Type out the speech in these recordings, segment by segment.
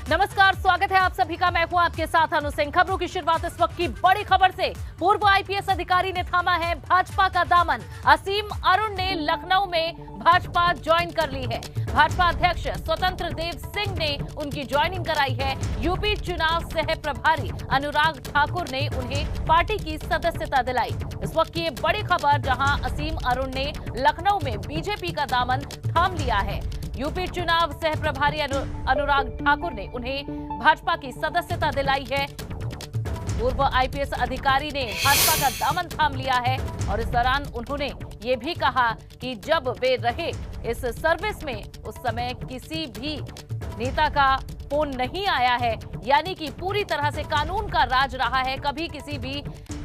नमस्कार, स्वागत है आप सभी का। मैं हूं आपके साथ अनु सिंह। खबरों की शुरुआत इस वक्त की बड़ी खबर से। पूर्व आईपीएस अधिकारी ने थामा है भाजपा का दामन। असीम अरुण ने लखनऊ में भाजपा ज्वाइन कर ली है। भाजपा अध्यक्ष स्वतंत्र देव सिंह ने उनकी ज्वाइनिंग कराई है। यूपी चुनाव सह प्रभारी अनुराग ठाकुर ने उन्हें पार्टी की सदस्यता दिलाई। इस वक्त की ये बड़ी खबर, जहां असीम अरुण ने लखनऊ में बीजेपी का दामन थाम लिया है। यूपी चुनाव सह प्रभारी अनुराग ठाकुर ने उन्हें भाजपा की सदस्यता दिलाई है। पूर्व आईपीएस अधिकारी ने भाजपा का दामन थाम लिया है और इस दौरान उन्होंने ये भी कहा कि जब वे रहे इस सर्विस में उस समय किसी भी नेता का फोन नहीं आया है, यानी कि पूरी तरह से कानून का राज रहा है। कभी किसी भी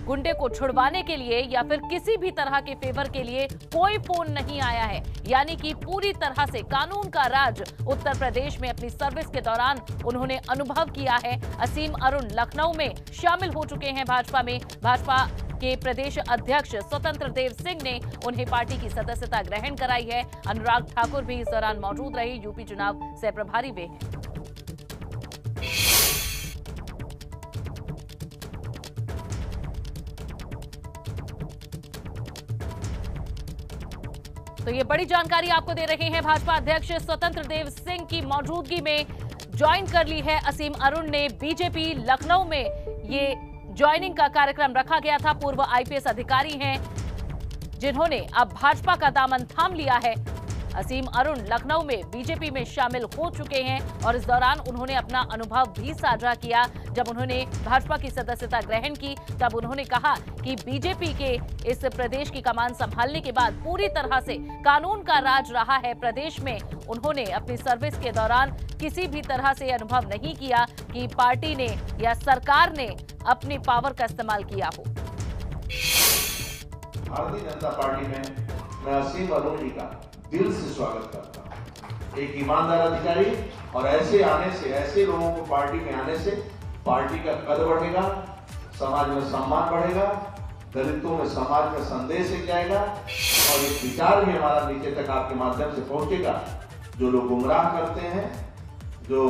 गुंडे को छुड़वाने के लिए या फिर किसी भी तरह के फेवर के लिए कोई फोन नहीं आया है, यानी कि पूरी तरह से कानून का राज उत्तर प्रदेश में अपनी सर्विस के दौरान उन्होंने अनुभव किया है। असीम अरुण लखनऊ में शामिल हो चुके हैं भाजपा में। भाजपा के प्रदेश अध्यक्ष स्वतंत्र देव सिंह ने उन्हें पार्टी की सदस्यता ग्रहण कराई है। अनुराग ठाकुर भी इस दौरान मौजूद रहे। यूपी चुनाव सह प्रभारी वे हैं। तो ये बड़ी जानकारी आपको दे रहे हैं। भाजपा अध्यक्ष स्वतंत्र देव सिंह की मौजूदगी में ज्वाइन कर ली है असीम अरुण ने बीजेपी। लखनऊ में ये ज्वाइनिंग का कार्यक्रम रखा गया था। पूर्व आईपीएस अधिकारी हैं जिन्होंने अब भाजपा का दामन थाम लिया है। असीम अरुण लखनऊ में बीजेपी में शामिल हो चुके हैं और इस दौरान उन्होंने अपना अनुभव भी साझा किया। जब उन्होंने भाजपा की सदस्यता ग्रहण की तब उन्होंने कहा कि बीजेपी के इस प्रदेश की कमान संभालने के बाद पूरी तरह से कानून का राज रहा है प्रदेश में। उन्होंने अपनी सर्विस के दौरान किसी भी तरह से अनुभव नहीं किया कि पार्टी ने या सरकार ने अपनी पावर का इस्तेमाल किया हो। भारतीय जनता पार्टी में मैं असीम अरुण जी का दिल से स्वागत करता हूँ। एक ईमानदार अधिकारी और ऐसे आने से, ऐसे लोगों को पार्टी में आने से पार्टी का कद बढ़ेगा, समाज में सम्मान बढ़ेगा, दलितों में समाज में संदेश एक जाएगा और एक विचार भी हमारा नीचे तक आपके माध्यम से पहुंचेगा। जो लोग गुमराह करते हैं, जो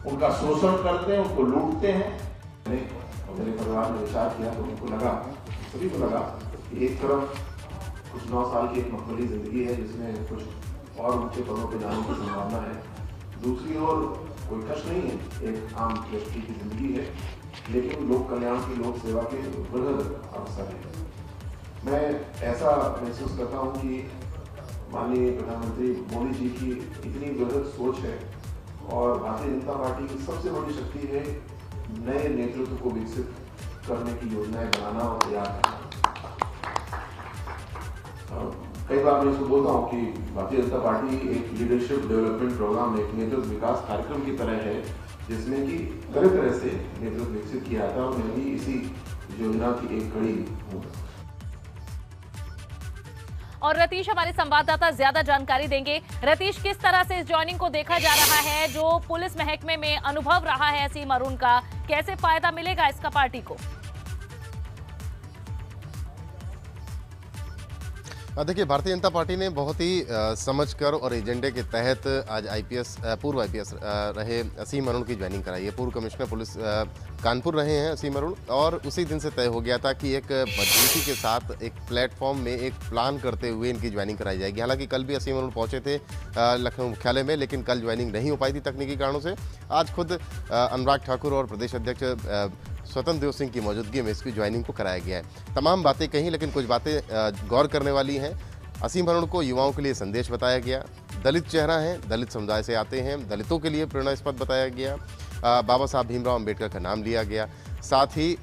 उनका शोषण करते हैं, उनको लूटते हैं। मेरे परिवार ने विचार किया तो उनको लगा, सभी को लगा कि एक तरफ कुछ 9 साल की एक मकबूली जिंदगी है जिसमें कुछ और ऊंचे पदों पर जाने की संभावना है, दूसरी ओर कोई कष्ट नहीं है, एक आम व्यक्ति की जिंदगी है, लेकिन लोक कल्याण की, लोक सेवा के वृहद अवसर है। मैं ऐसा महसूस करता हूँ कि माननीय प्रधानमंत्री मोदी जी की इतनी वृहद सोच है और भारतीय जनता पार्टी की सबसे बड़ी शक्ति है नए नेतृत्व को विकसित करने की योजनाएं बनाना और तैयार करना। कई बार मैं इसको बोलता हूँ कि भारतीय जनता पार्टी एक लीडरशिप डेवलपमेंट प्रोग्राम, एक नेतृत्व विकास कार्यक्रम की तरह है जिसमें कि तरह तरह से नेतृत्व विकसित किया जाता है और मैं भी इसी योजना की एक कड़ी हूँ। और रतीश हमारे संवाददाता ज्यादा जानकारी देंगे। रतीश, किस तरह से इस ज्वाइनिंग को देखा जा रहा है? जो पुलिस महकमे में अनुभव रहा है असीम अरुण का, कैसे फायदा मिलेगा इसका पार्टी को? देखिए, भारतीय जनता पार्टी ने बहुत ही समझकर और एजेंडे के तहत आज पूर्व आईपीएस रहे असीम अरुण की ज्वाइनिंग कराई है। पूर्व कमिश्नर पुलिस कानपुर रहे हैं असीम अरुण, और उसी दिन से तय हो गया था कि एक मजबूती के साथ एक प्लेटफॉर्म में एक प्लान करते हुए इनकी ज्वाइनिंग कराई जाएगी। हालांकि कल भी असीम अरुण पहुंचे थे लखनऊ मुख्यालय में, लेकिन कल ज्वाइनिंग नहीं हो पाई थी तकनीकी कारणों से। आज खुद अनुराग ठाकुर और प्रदेश अध्यक्ष स्वतंत्र देव सिंह की मौजूदगी में इसकी ज्वाइनिंग को कराया गया है। तमाम बातें कहीं, लेकिन कुछ बातें गौर करने वाली हैं। असीम अरुण को युवाओं के लिए संदेश बताया गया। दलित चेहरा है, दलित समुदाय से आते हैं, दलितों के लिए प्रेरणास्पद बताया गया। बाबा साहब भीमराव अंबेडकर का नाम लिया गया। साथ ही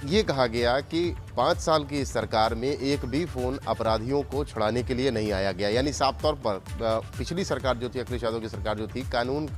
ये कहा गया कि 5 साल की सरकार में एक भी फ़ोन अपराधियों को छुड़ाने के लिए नहीं आया गया। यानी साफ तौर पर पिछली सरकार जो थी, अखिलेश यादव की सरकार जो थी, कानून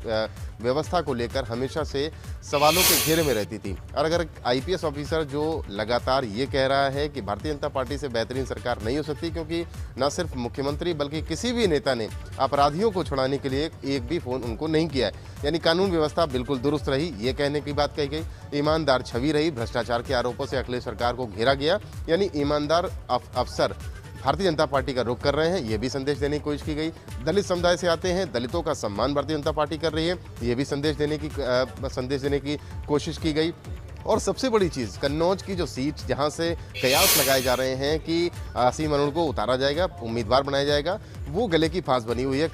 व्यवस्था को लेकर हमेशा से सवालों के घेरे में रहती थी। और अगर आईपीएस ऑफिसर जो लगातार ये कह रहा है कि भारतीय जनता पार्टी से बेहतरीन सरकार नहीं हो सकती, क्योंकि न सिर्फ मुख्यमंत्री बल्कि किसी भी नेता ने अपराधियों को छुड़ाने के लिए एक भी फ़ोन उनको नहीं किया है, यानी कानून व्यवस्था बिल्कुल दुरुस्त रही, ये कहने की बात कही गई। ईमानदार छवि रही, भ्रष्टाचार के आरोपों से अखिलेश सरकार को घेरा गया, यानी ईमानदार अफसर भारतीय जनता पार्टी का रुख कर रहे हैं, ये भी संदेश देने की कोशिश की गई। दलित समुदाय से आते हैं, दलितों का सम्मान भारतीय जनता पार्टी कर रही है, ये भी संदेश देने की कोशिश की गई। और सबसे बड़ी चीज़, कन्नौज की जो सीट जहां से कयास लगाए जा रहे हैं कि असीम अरुण को उतारा जाएगा, उम्मीदवार बनाया जाएगा, वो गले की फांस बनी हुई है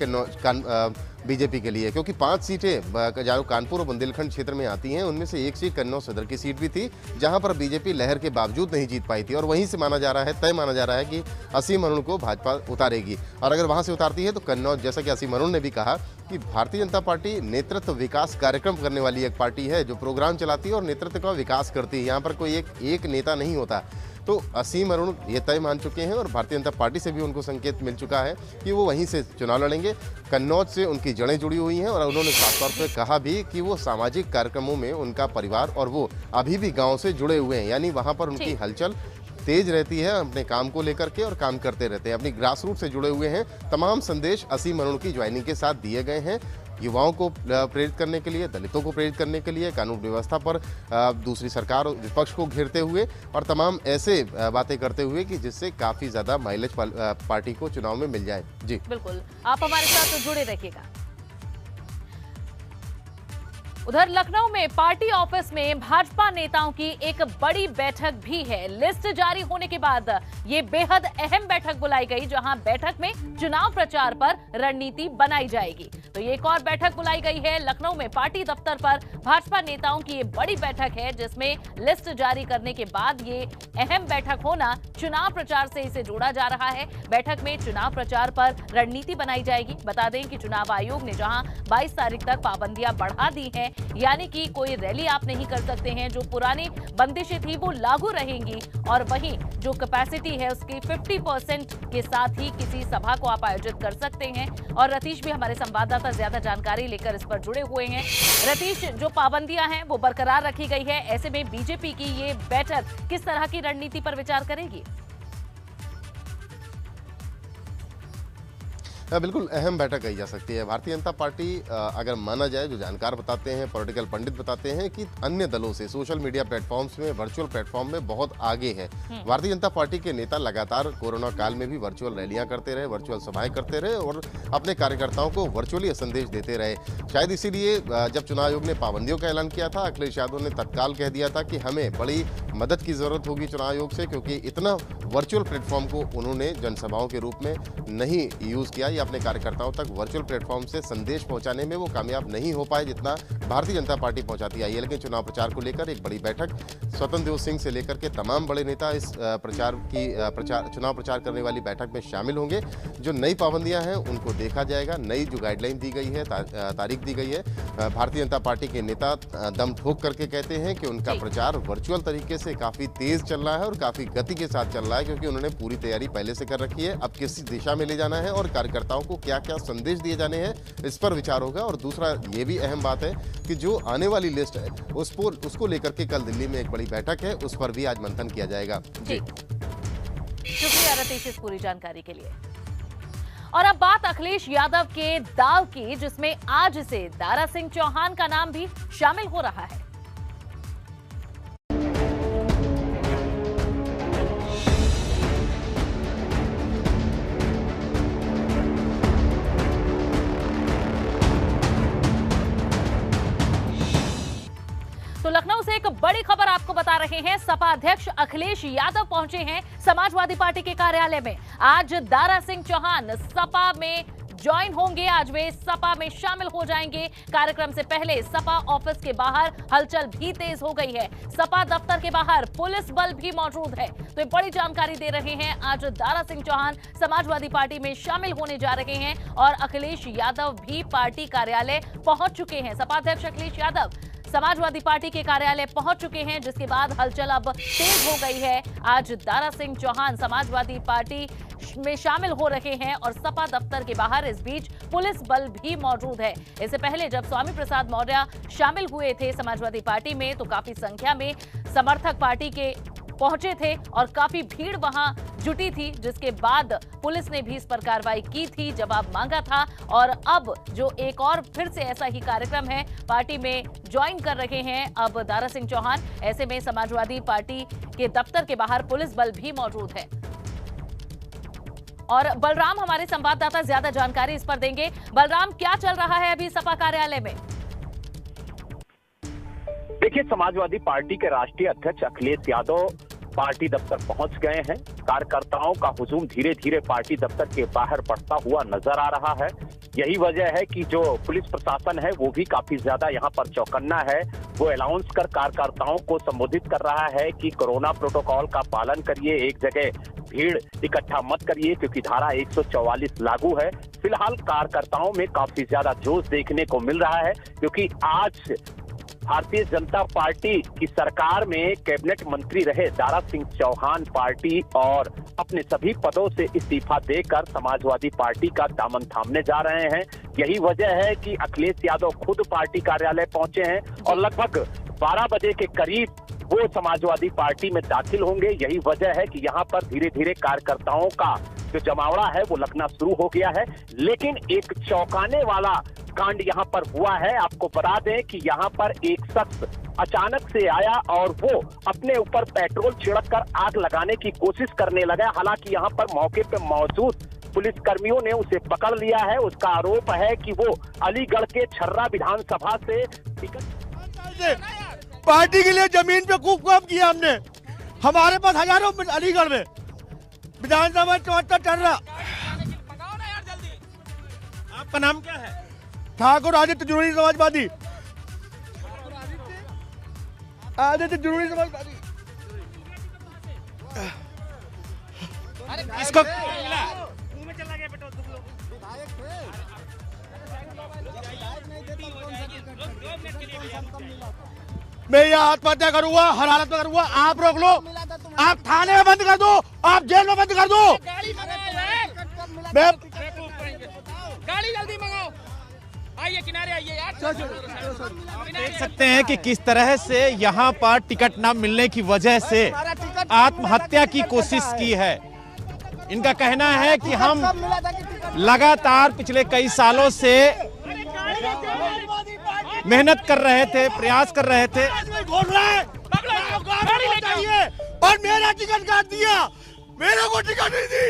बीजेपी के लिए, क्योंकि 5 सीटें जो कानपुर और बुंदेलखंड क्षेत्र में आती हैं, उनमें से एक सीट कन्नौज सदर की सीट भी थी, जहां पर बीजेपी लहर के बावजूद नहीं जीत पाई थी। और वहीं से तय माना जा रहा है कि असीम अरुण को भाजपा उतारेगी। और अगर वहां से उतारती है तो कन्नौज, जैसा कि असीम अरुण ने भी कहा कि भारतीय जनता पार्टी नेतृत्व विकास कार्यक्रम करने वाली एक पार्टी है, जो प्रोग्राम चलाती है और नेतृत्व का विकास करती है। यहाँ पर कोई एक नेता नहीं होता। तो असीम अरुण ये तय मान चुके हैं और भारतीय जनता पार्टी से भी उनको संकेत मिल चुका है कि वो वहीं से चुनाव लड़ेंगे। कन्नौज से उनकी जड़ें जुड़ी हुई हैं और उन्होंने साफ तौर पर कहा भी कि वो सामाजिक कार्यक्रमों में उनका परिवार और वो अभी भी गांव से जुड़े हुए हैं, यानी वहां पर उनकी हलचल तेज रहती है अपने काम को लेकर के और काम करते रहते हैं, अपनी ग्रास रूट से जुड़े हुए हैं। तमाम संदेश असीम अरुण की ज्वाइनिंग के साथ दिए गए हैं, युवाओं को प्रेरित करने के लिए, दलितों को प्रेरित करने के लिए, कानून व्यवस्था पर दूसरी सरकार और विपक्ष को घेरते हुए और तमाम ऐसे बातें करते हुए कि जिससे काफ़ी ज़्यादा माइलेज पार्टी को चुनाव में मिल जाए। जी बिल्कुल, आप हमारे साथ जुड़े रहिएगा। उधर लखनऊ में पार्टी ऑफिस में भाजपा नेताओं की एक बड़ी बैठक भी है। लिस्ट जारी होने के बाद ये बेहद अहम बैठक बुलाई गई, जहां बैठक में चुनाव प्रचार पर रणनीति बनाई जाएगी। तो ये एक और बैठक बुलाई गई है लखनऊ में पार्टी दफ्तर पर। भाजपा नेताओं की ये बड़ी बैठक है, जिसमें लिस्ट जारी करने के बाद ये अहम बैठक होना चुनाव प्रचार से इसे जोड़ा जा रहा है। बैठक में चुनाव प्रचार पर रणनीति बनाई जाएगी। बता दें कि चुनाव आयोग ने जहां 22 तारीख तक पाबंदियां बढ़ा दी हैं, यानी कि कोई रैली आप नहीं कर सकते हैं, जो पुरानी बंदिशें थी वो लागू रहेंगी, और वहीं जो कैपेसिटी है उसकी 50% के साथ ही किसी सभा को आप आयोजित कर सकते हैं। और रतीश भी हमारे संवाददाता ज्यादा जानकारी लेकर इस पर जुड़े हुए हैं। रतीश, जो पाबंदियां हैं वो बरकरार रखी गई है, ऐसे में बीजेपी की ये बैठक किस तरह की रणनीति पर विचार करेगी? बिल्कुल अहम बैठक कही जा सकती है। भारतीय जनता पार्टी अगर माना जाए, जो जानकार बताते हैं, पॉलिटिकल पंडित बताते हैं कि अन्य दलों से सोशल मीडिया प्लेटफॉर्म्स में, वर्चुअल प्लेटफॉर्म में बहुत आगे है। भारतीय जनता पार्टी के नेता लगातार कोरोना काल में भी वर्चुअल रैलियां करते रहे, वर्चुअल सभाएं करते रहे और अपने कार्यकर्ताओं को वर्चुअली संदेश देते रहे। शायद इसीलिए जब चुनाव आयोग ने पाबंदियों का ऐलान किया था, अखिलेश यादव ने तत्काल कह दिया था कि हमें बड़ी मदद की जरूरत होगी चुनाव आयोग से, क्योंकि इतना वर्चुअल प्लेटफॉर्म को उन्होंने जनसभाओं के रूप में नहीं यूज किया या अपने कार्यकर्ताओं तक वर्चुअल प्लेटफॉर्म से संदेश पहुंचाने में वो कामयाब नहीं हो पाए जितना भारतीय जनता पार्टी पहुंचाती आई है। लेकिन चुनाव प्रचार को लेकर एक बड़ी बैठक, स्वतंत्र देव सिंह से लेकर के तमाम बड़े नेता इस चुनाव प्रचार करने वाली बैठक में शामिल होंगे। जो नई पाबंदियां हैं उनको देखा जाएगा, नई जो गाइडलाइन दी गई है, तारीख दी गई है। भारतीय जनता पार्टी के नेता दम ठोक करके कहते हैं कि उनका प्रचार वर्चुअल तरीके से काफी तेज चल रहा है और काफी गति के साथ चल रहा है, क्योंकि उन्होंने पूरी तैयारी पहले से कर रखी है। अब किस दिशा में ले जाना है और कार्यकर्ताओं को क्या क्या संदेश दिए जाने हैं, इस पर विचार होगा। और दूसरा ये भी अहम बात है कि जो आने वाली लिस्ट है उसको लेकर के कल दिल्ली में एक बड़ी बैठक है, उस पर भी आज मंथन किया जाएगा। जी शुक्रिया रतीश इस पूरी जानकारी के लिए। और अब बात अखिलेश यादव के दाव की, जिसमें आज से दारा सिंह चौहान का नाम भी शामिल हो रहा है। तो लखनऊ से एक बड़ी खबर आपको बता रहे हैं। सपा अध्यक्ष अखिलेश यादव पहुंचे हैं समाजवादी पार्टी के कार्यालय में। आज दारा सिंह चौहान सपा में ज्वाइन होंगे, आज वे सपा में शामिल हो जाएंगे। कार्यक्रम से पहले सपा ऑफिस के बाहर हलचल भी तेज हो गई है। सपा दफ्तर के बाहर पुलिस बल भी मौजूद है। तो ये बड़ी जानकारी दे रहे हैं, आज दारा सिंह चौहान समाजवादी पार्टी में शामिल होने जा रहे हैं और अखिलेश यादव भी पार्टी कार्यालय पहुंच चुके हैं। सपा अध्यक्ष अखिलेश यादव समाजवादी पार्टी के कार्यालय पहुंच चुके हैं, जिसके बाद हलचल अब तेज हो गई है। आज दारा सिंह चौहान समाजवादी पार्टी में शामिल हो रहे हैं और सपा दफ्तर के बाहर इस बीच पुलिस बल भी मौजूद है। इससे पहले जब स्वामी प्रसाद मौर्य शामिल हुए थे समाजवादी पार्टी में, तो काफी संख्या में समर्थक पार्टी के पहुंचे थे और काफी भीड़ वहां जुटी थी, जिसके बाद पुलिस ने भी इस पर कार्रवाई की थी, जवाब मांगा था। और अब जो एक और फिर से ऐसा ही कार्यक्रम है, पार्टी में ज्वाइन कर रहे हैं अब दारा सिंह चौहान। ऐसे में समाजवादी पार्टी के दफ्तर के बाहर पुलिस बल भी मौजूद है। और बलराम हमारे संवाददाता ज्यादा जानकारी इस पर देंगे। बलराम, क्या चल रहा है अभी सपा कार्यालय में? देखिए, समाजवादी पार्टी के राष्ट्रीय अध्यक्ष अखिलेश यादव पार्टी दफ्तर पहुंच गए हैं। कार्यकर्ताओं का हुजूम धीरे धीरे पार्टी दफ्तर के बाहर बढ़ता हुआ नजर आ रहा है। यही वजह है कि जो पुलिस प्रशासन है वो भी काफी ज्यादा यहाँ पर चौकन्ना है। वो अनाउंस कर कार्यकर्ताओं को संबोधित कर रहा है कि कोरोना प्रोटोकॉल का पालन करिए, एक जगह भीड़ इकट्ठा मत करिए क्योंकि धारा 144 लागू है। फिलहाल कार्यकर्ताओं में काफी ज्यादा जोश देखने को मिल रहा है क्योंकि आज भारतीय जनता पार्टी की सरकार में कैबिनेट मंत्री रहे दारा सिंह चौहान पार्टी और अपने सभी पदों से इस्तीफा देकर समाजवादी पार्टी का दामन थामने जा रहे हैं। यही वजह है कि अखिलेश यादव खुद पार्टी कार्यालय पहुंचे हैं और लगभग 12 बजे के करीब वो समाजवादी पार्टी में दाखिल होंगे। यही वजह है कि यहाँ पर धीरे धीरे कार्यकर्ताओं का जो जमावड़ा है वो लगना शुरू हो गया है। लेकिन एक चौंकाने वाला कांड यहाँ पर हुआ है। आपको बता दें कि यहाँ पर एक शख्स अचानक से आया और वो अपने ऊपर पेट्रोल छिड़क कर आग लगाने की कोशिश करने लगा। हालांकि यहाँ पर मौके पर मौजूद पुलिस कर्मियों ने उसे पकड़ लिया है। उसका आरोप है कि वो अलीगढ़ के छर्रा विधानसभा से पार्टी के लिए जमीन पे खूब काम किया हमने। हमारे पास हजारों अलीगढ़ में विधानसभा 74 टर्रा। आपका नाम क्या है? ठाकुर आदित्य जुनूनी समाजवादी। आदित्य जुनूनी समाजवादी। इसको मैं यह आत्महत्या करूंगा, हर हालत में करूंगा। आप रोक लो, आप थाने में बंद कर दो, आप जेल में बंद कर दो। मैं गाड़ी जल्दी मंगाओ, आइए किनारे आइए यार। देख सकते हैं कि किस तरह से यहाँ पर टिकट न मिलने की वजह से आत्महत्या की कोशिश की है। इनका कहना है कि हम लगातार पिछले कई सालों से मेहनत कर रहे थे, प्रयास कर रहे थे और मेरा टिकट काट दिया। मेरे को टिकट नहीं दी।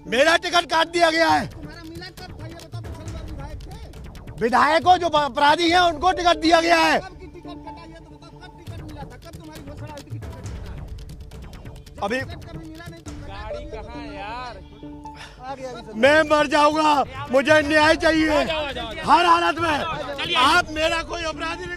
मेरा टिकट काट दिया गया है। विधायकों जो अपराधी हैं उनको टिकट दिया गया है। अभी गाड़ी कहाँ है यार? मैं मर जाऊंगा, मुझे न्याय चाहिए हर हालत में। आप मेरा कोई अपराधी नहीं।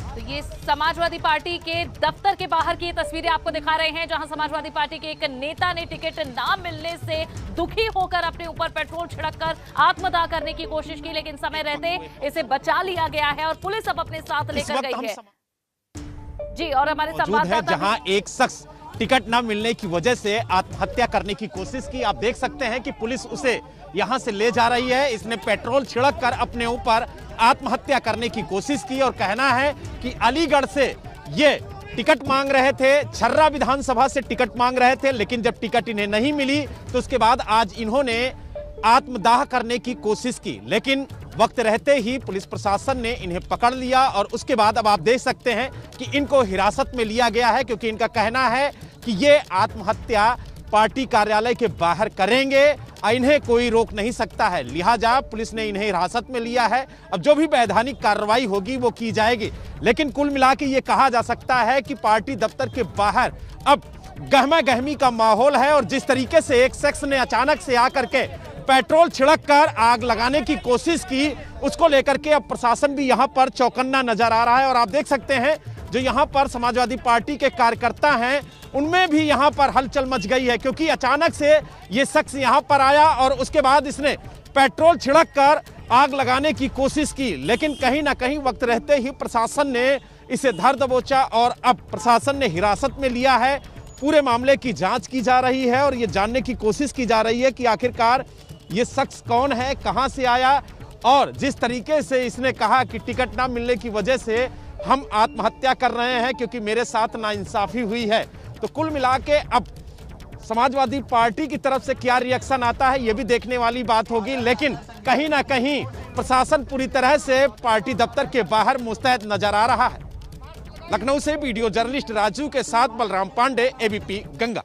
तो ये समाजवादी पार्टी के दफ्तर के बाहर की तस्वीरें आपको दिखा रहे हैं जहां समाजवादी पार्टी के एक नेता ने टिकट ना मिलने से दुखी होकर अपने ऊपर पेट्रोल छिड़ककर आत्मदाह करने की कोशिश की, लेकिन समय रहते इसे बचा लिया गया है और पुलिस अब अपने साथ लेकर गई है। जी, और हमारे संवाददाता जहां एक शख्स टिकट न मिलने की वजह से आत्महत्या करने की कोशिश की। आप देख सकते हैं कि पुलिस उसे यहां से ले जा रही है। इसने पेट्रोल छिड़क कर अपने ऊपर आत्महत्या करने की कोशिश की और कहना है कि अलीगढ़ से ये टिकट मांग रहे थे, छर्रा विधानसभा से टिकट मांग रहे थे, लेकिन जब टिकट इन्हें नहीं मिली तो उसके बाद आज इन्होंने आत्मदाह करने की कोशिश की, लेकिन वक्त रहते ही पुलिस प्रशासन ने इन्हें पकड़ लिया और उसके बाद अब आप देख सकते हैं कि इनको हिरासत में लिया गया है क्योंकि इनका कहना है कि ये आत्महत्या पार्टी कार्यालय के बाहर करेंगे, इन्हें कोई रोक नहीं सकता है। लिहाजा पुलिस ने इन्हें हिरासत में लिया है। अब जो भी वैधानिक कार्रवाई होगी वो की जाएगी, लेकिन कुल मिला के ये कहा जा सकता है कि पार्टी दफ्तर के बाहर अब गहमा गहमी का माहौल है और जिस तरीके से एक शख्स ने अचानक से आकर के पेट्रोल छिड़क कर आग लगाने की कोशिश की, उसको लेकर के अब प्रशासन भी यहाँ पर चौकन्ना नजर आ रहा है। और आप देख सकते हैं जो यहाँ पर समाजवादी पार्टी के कार्यकर्ता हैं उनमें भी यहाँ पर हलचल मच गई है क्योंकि अचानक से ये शख्स यहाँ पर आया और उसके बाद इसने पेट्रोल छिड़क कर आग लगाने की कोशिश की, लेकिन कहीं ना कहीं वक्त रहते ही प्रशासन ने इसे धर दबोचा और अब प्रशासन ने हिरासत में लिया है। पूरे मामले की जांच की जा रही है और ये जानने की कोशिश की जा रही है कि आखिरकार ये शख्स कौन है, कहां से आया और जिस तरीके से इसने कहा कि टिकट ना मिलने की वजह से हम आत्महत्या कर रहे हैं क्योंकि मेरे साथ नाइंसाफी हुई है। तो कुल मिला के अब समाजवादी पार्टी की तरफ से क्या रिएक्शन आता है ये भी देखने वाली बात होगी। लेकिन कहीं ना कहीं प्रशासन पूरी तरह से पार्टी दफ्तर के बाहर मुस्तैद नजर आ रहा है। लखनऊ से वीडियो जर्नलिस्ट राजू के साथ बलराम पांडे, एबीपी गंगा।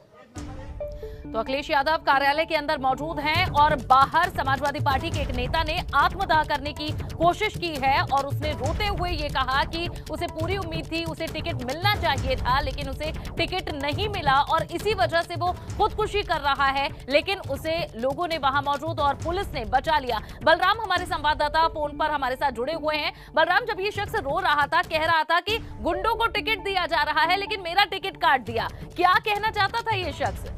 तो अखिलेश यादव कार्यालय के अंदर मौजूद हैं और बाहर समाजवादी पार्टी के एक नेता ने आत्मदाह करने की कोशिश की है और उसने रोते हुए ये कहा कि उसे पूरी उम्मीद थी, उसे टिकट मिलना चाहिए था, लेकिन उसे टिकट नहीं मिला और इसी वजह से वो खुदकुशी कर रहा है, लेकिन उसे लोगों ने वहां मौजूद और पुलिस ने बचा लिया। बलराम हमारे संवाददाता फोन पर हमारे साथ जुड़े हुए हैं। बलराम, जब ये शख्स रो रहा था, कह रहा था कि गुंडों को टिकट दिया जा रहा है लेकिन मेरा टिकट काट दिया, क्या कहना चाहता था ये शख्स?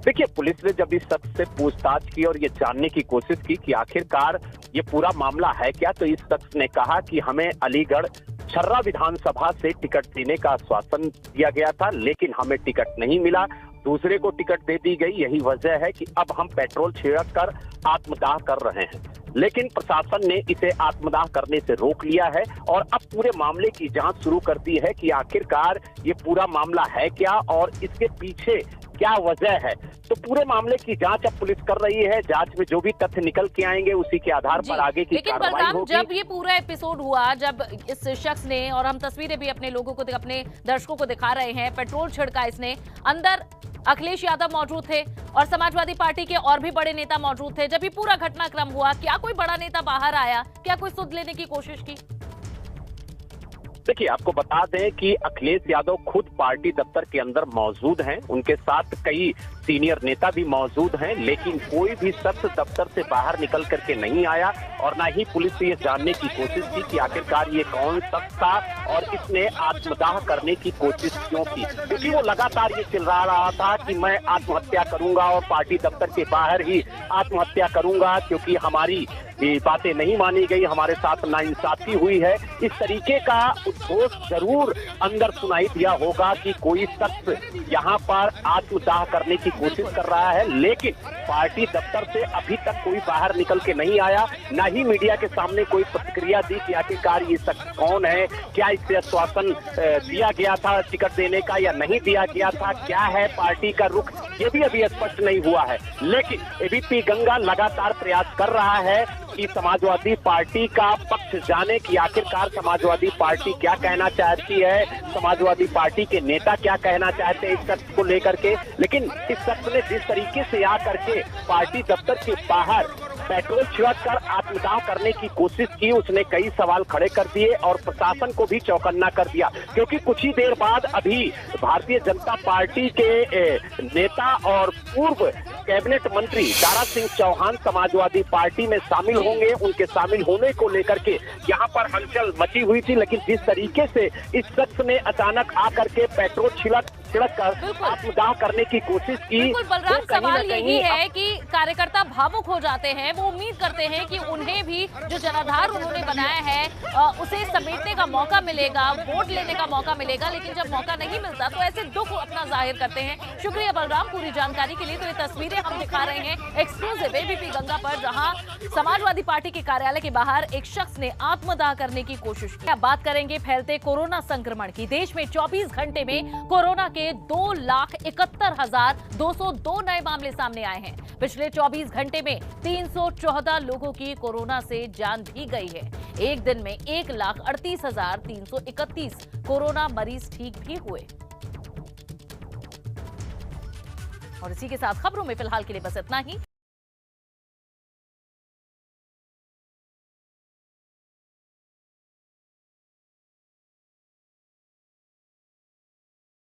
देखिए, पुलिस ने जब इस शख्स से पूछताछ की और ये जानने की कोशिश की कि आखिरकार ये पूरा मामला है क्या, तो इस शख्स ने कहा कि हमें अलीगढ़ छर्रा विधानसभा से टिकट देने का आश्वासन दिया गया था, लेकिन हमें टिकट नहीं मिला, दूसरे को टिकट दे दी गई। यही वजह है कि अब हम पेट्रोल छिड़क कर आत्मदाह कर रहे हैं। लेकिन प्रशासन ने इसे आत्मदाह करने से रोक लिया है और अब पूरे मामले की जांच शुरू कर दी है कि आखिरकार ये पूरा मामला है क्या और इसके पीछे क्या वजह है। तो पूरे मामले की जांच अब पुलिस कर रही है। जांच में जो भी तथ्य निकल के आएंगे उसी के आधार पर आगे की कार्रवाई होगी। जब ये पूरा एपिसोड हुआ, जब इस शख्स ने, और हम तस्वीरें भी अपने लोगों को, अपने दर्शकों को दिखा रहे हैं, पेट्रोल छिड़का इसने, अंदर अखिलेश यादव मौजूद थे और समाजवादी पार्टी के और भी बड़े नेता मौजूद थे। जब ये पूरा घटनाक्रम हुआ, क्या कोई बड़ा नेता बाहर आया, क्या कोई सुध लेने की कोशिश की? देखिए, आपको बता दें कि अखिलेश यादव खुद पार्टी दफ्तर के अंदर मौजूद हैं, उनके साथ कई सीनियर नेता भी मौजूद हैं, लेकिन कोई भी शख्स दफ्तर से बाहर निकल करके नहीं आया और ना ही पुलिस ने ये जानने की कोशिश की कि आखिरकार ये कौन शख्स था और इसने आत्मदाह करने की कोशिश क्यों की, क्योंकि वो लगातार ये चिल्ला रहा था कि मैं आत्महत्या करूंगा और पार्टी दफ्तर के बाहर ही आत्महत्या करूंगा क्योंकि हमारी बातें नहीं मानी गई, हमारे साथ नाइंसाफी हुई है। इस तरीके का उद्घोष जरूर अंदर सुनाई दिया होगा कि कोई शख्स यहाँ पर आत्मदाह करने की कोशिश कर रहा है, लेकिन पार्टी दफ्तर से अभी तक कोई बाहर निकल के नहीं आया, ना ही मीडिया के सामने कोई प्रतिक्रिया दी कि आखिरकार ये शख्स कौन है, क्या इससे आश्वासन दिया गया था टिकट देने का या नहीं दिया गया था, क्या है पार्टी का रुख, ये भी अभी स्पष्ट नहीं हुआ है। लेकिन एबीपी गंगा लगातार प्रयास कर रहा है कि समाजवादी पार्टी का पक्ष जाने कि आखिरकार समाजवादी पार्टी क्या कहना चाहती है, समाजवादी पार्टी के नेता क्या कहना चाहते हैं इस शख्स को लेकर के। लेकिन इस शख्स ने जिस तरीके से आकर के पार्टी दफ्तर के बाहर पेट्रोल छिड़क कर आत्मदाह करने की कोशिश की, उसने कई सवाल खड़े कर दिए और प्रशासन को भी चौकन्ना कर दिया, क्योंकि कुछ ही देर बाद अभी भारतीय जनता पार्टी के नेता और पूर्व कैबिनेट मंत्री दारा सिंह चौहान समाजवादी पार्टी में शामिल होंगे। उनके शामिल होने को लेकर के यहाँ पर हलचल मची हुई थी, लेकिन जिस तरीके से इस शख्स ने अचानक आकर के पेट्रोल छिड़क कर आत्मदाह करने की कोशिश की। बलराम, सवाल यही है कि कार्यकर्ता भावुक हो जाते हैं, वो उम्मीद करते हैं कि उन्हें भी जो जनाधार उन्होंने बनाया है उसे समेटने का मौका मिलेगा, वोट लेने का मौका मिलेगा, लेकिन जब मौका नहीं मिलता तो ऐसे दुख अपना जाहिर करते हैं। शुक्रिया बलराम पूरी जानकारी के लिए। तो ये तस्वीरें हम दिखा रहे हैं एक्सक्लूसिव एबीपी गंगा पर, जहां समाजवादी पार्टी के कार्यालय के बाहर एक शख्स ने आत्मदाह करने की कोशिश की। अब बात करेंगे फैलते कोरोना संक्रमण की। देश में 24 घंटे में कोरोना के 2,71,202 नए मामले सामने आए हैं। पिछले 24 घंटे में 314 लोगों की कोरोना से जान भी गई है। एक दिन में 1,38,331 कोरोना मरीज ठीक भी हुए। और इसी के साथ खबरों में फिलहाल के लिए बस इतना ही।